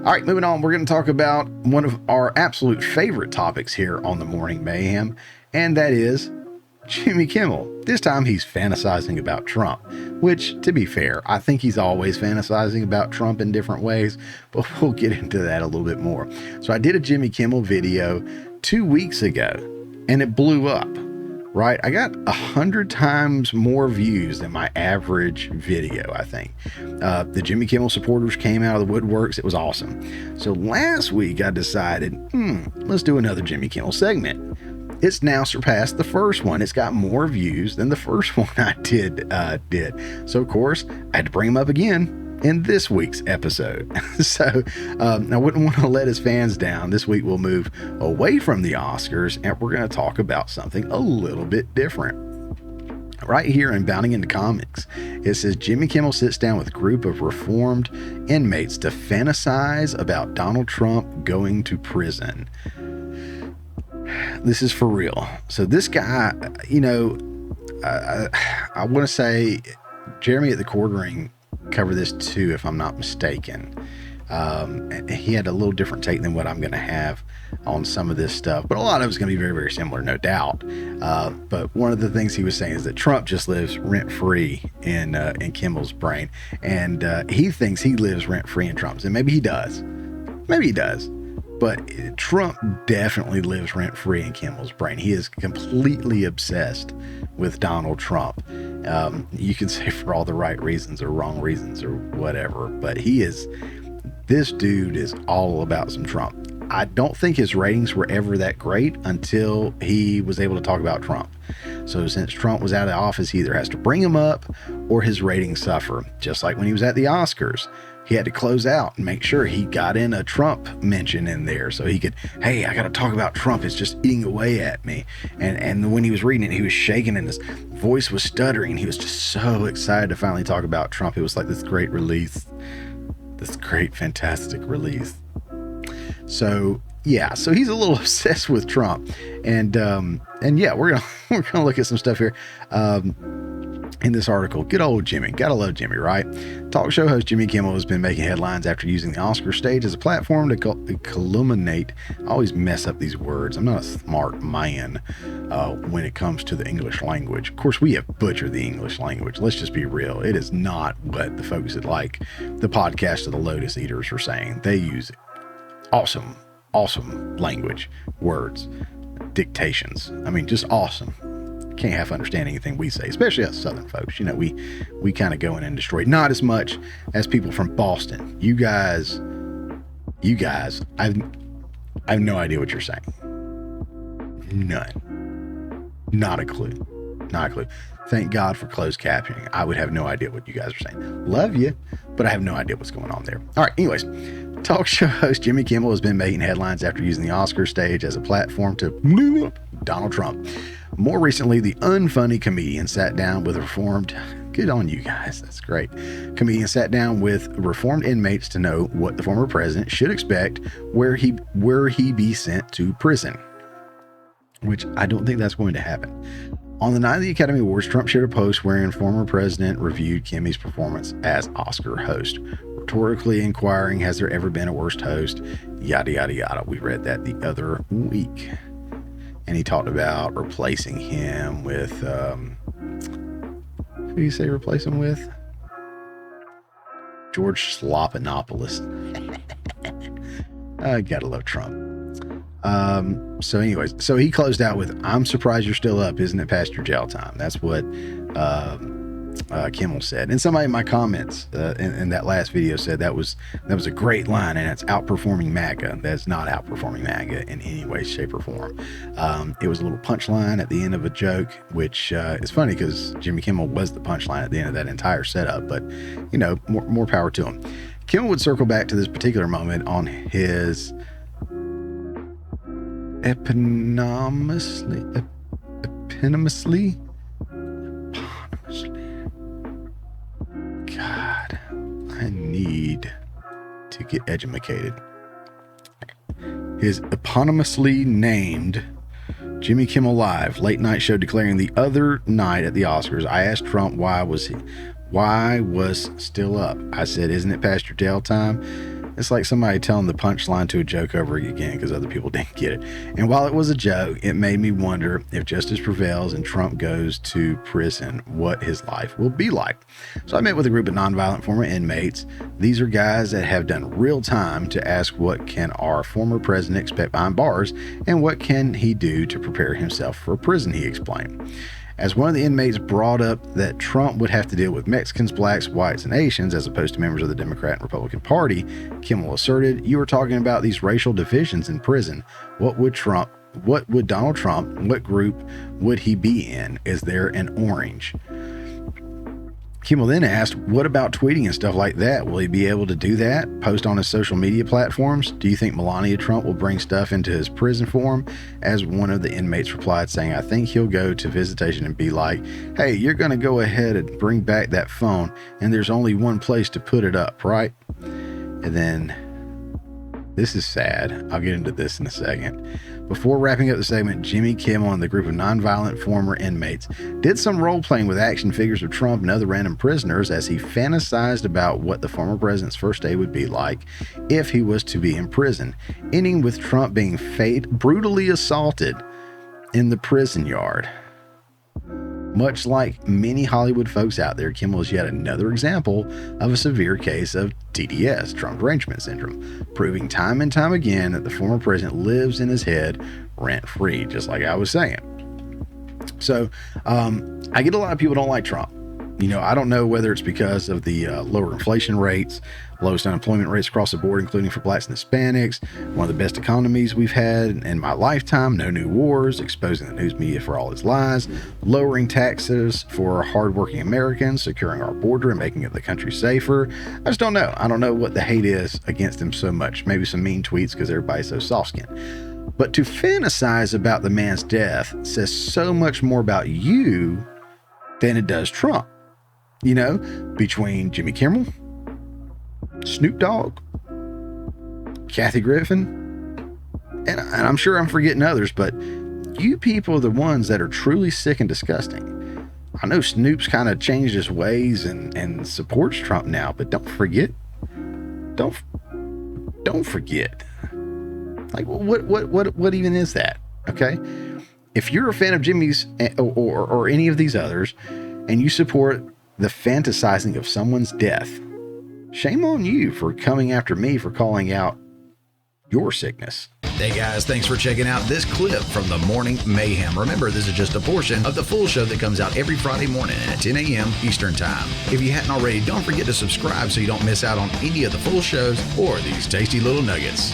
All right, moving on. We're going to talk about one of our absolute favorite topics here on the Morning Mayhem, and that is Jimmy Kimmel. This time he's fantasizing about Trump, which, to be fair, I think he's always fantasizing about Trump in different ways, but we'll get into that a little bit more. So I did a Jimmy Kimmel video 2 weeks ago, and it blew up. Right? I got 100 times more views than my average video, I think. The Jimmy Kimmel supporters came out of the woodworks. It was awesome. So last week I decided, let's do another Jimmy Kimmel segment. It's now surpassed the first one. It's got more views than the first one I did. So of course I had to bring him up again in this week's episode. So I wouldn't want to let his fans down. This week we'll move away from the Oscars and we're going to talk about something a little bit different. Right here in Bounding into Comics, it says Jimmy Kimmel sits down with a group of reformed inmates to fantasize about Donald Trump going to prison. This is for real. So this guy, I want to say Jeremy at the Quartering cover this too, if I'm not mistaken. He had a little different take than what I'm going to have on some of this stuff, but a lot of it's going to be very, very similar, no doubt. But one of the things he was saying is that Trump just lives rent free in Kimmel's brain, and he thinks he lives rent free in Trump's, and maybe he does, but Trump definitely lives rent free in Kimmel's brain. He is completely obsessed with Donald Trump. You can say for all the right reasons or wrong reasons or whatever, but this dude is all about some Trump. I don't think his ratings were ever that great until he was able to talk about Trump. So since Trump was out of office, he either has to bring him up or his ratings suffer. Just like when he was at the Oscars, he had to close out and make sure he got in a Trump mention in there so he could, hey, I got to talk about Trump. It's just eating away at me. And when he was reading it, he was shaking and his voice was stuttering. He was just so excited to finally talk about Trump. It was like this great release, this great, fantastic release. So yeah, so he's a little obsessed with Trump, and yeah, we're gonna look at some stuff here in this article. Good old Jimmy, gotta love Jimmy, right? Talk show host Jimmy Kimmel has been making headlines after using the Oscar stage as a platform to calumniate. I always mess up these words. I'm not a smart man when it comes to the English language. Of course, we have butchered the English language. Let's just be real. It is not what the folks at like the podcast of the Lotus Eaters are saying. They use awesome language, words, dictations. I mean, just awesome. Can't half understand anything we say, especially us Southern folks. We kind of go in and destroy. Not as much as people from Boston. You guys, I have no idea what you're saying. None. Not a clue. Thank God for closed captioning. I would have no idea what you guys are saying. Love you, but I have no idea what's going on there. All right, anyways, talk show host Jimmy Kimmel has been making headlines after using the Oscar stage as a platform to blow up Donald Trump. More recently, the unfunny comedian sat down with reformed... Good on you guys. That's great. Comedian sat down with reformed inmates to know what the former president should expect where he be sent to prison, which I don't think that's going to happen. On the night of the Academy Awards, Trump shared a post wherein former president reviewed Kimmy's performance as Oscar host, rhetorically inquiring, has there ever been a worse host? Yada, yada, yada. We read that the other week. And he talked about replacing him with, who do you say replace him with? George Slopinopoulos. I gotta love Trump. So anyways, so he closed out with, I'm surprised you're still up. Isn't it past your jail time? That's what Kimmel said. And somebody in my comments in that last video said that was a great line, and it's outperforming MAGA. That's not outperforming MAGA in any way, shape, or form. It was a little punchline at the end of a joke, which is funny because Jimmy Kimmel was the punchline at the end of that entire setup, but more power to him. Kimmel would circle back to this particular moment on his eponymously. God, I need to get edumacated. His eponymously named Jimmy Kimmel Live late night show declaring the other night at the Oscars, I asked Trump why was still up. I said, isn't it past your jail time? It's like somebody telling the punchline to a joke over again because other people didn't get it. And while it was a joke, it made me wonder if justice prevails and Trump goes to prison, what his life will be like. So I met with a group of nonviolent former inmates. These are guys that have done real time to ask what can our former president expect behind bars and what can he do to prepare himself for prison, he explained. As one of the inmates brought up that Trump would have to deal with Mexicans, blacks, whites, and Asians as opposed to members of the Democrat and Republican Party, Kimmel asserted, "You were talking about these racial divisions in prison. What would Donald Trump, what group would he be in? Is there an orange?" Kimmel then asked, what about tweeting and stuff like that? Will he be able to do that? Post on his social media platforms? Do you think Melania Trump will bring stuff into his prison for him? As one of the inmates replied, saying, I think he'll go to visitation and be like, hey, you're going to go ahead and bring back that phone, and there's only one place to put it up, right? And then, this is sad. I'll get into this in a second. Before wrapping up the segment, Jimmy Kimmel and the group of nonviolent former inmates did some role-playing with action figures of Trump and other random prisoners as he fantasized about what the former president's first day would be like if he was to be in prison, ending with Trump being brutally assaulted in the prison yard. Much like many Hollywood folks out there, Kimmel is yet another example of a severe case of TDS, Trump Derangement Syndrome, proving time and time again that the former president lives in his head rent-free, just like I was saying. So, I get a lot of people don't like Trump. You know, I don't know whether it's because of the lower inflation rates, lowest unemployment rates across the board, including for blacks and Hispanics, one of the best economies we've had in my lifetime, no new wars, exposing the news media for all its lies, lowering taxes for hardworking Americans, securing our border and making the country safer. I just don't know. I don't know what the hate is against him so much. Maybe some mean tweets because everybody's so soft-skinned. But to fantasize about the man's death says so much more about you than it does Trump. You know, between Jimmy Kimmel, Snoop Dogg, Kathy Griffin, and I'm sure I'm forgetting others, but you people are the ones that are truly sick and disgusting. I know Snoop's kind of changed his ways and supports Trump now, but don't forget. Like, what even is that? Okay, if you're a fan of Jimmy's or any of these others, and you support the fantasizing of someone's death, shame on you for coming after me for calling out your sickness. Hey guys, thanks for checking out this clip from the Morning Mayhem. Remember, this is just a portion of the full show that comes out every Friday morning at 10 a.m. Eastern Time. If you hadn't already, don't forget to subscribe so you don't miss out on any of the full shows or these tasty little nuggets.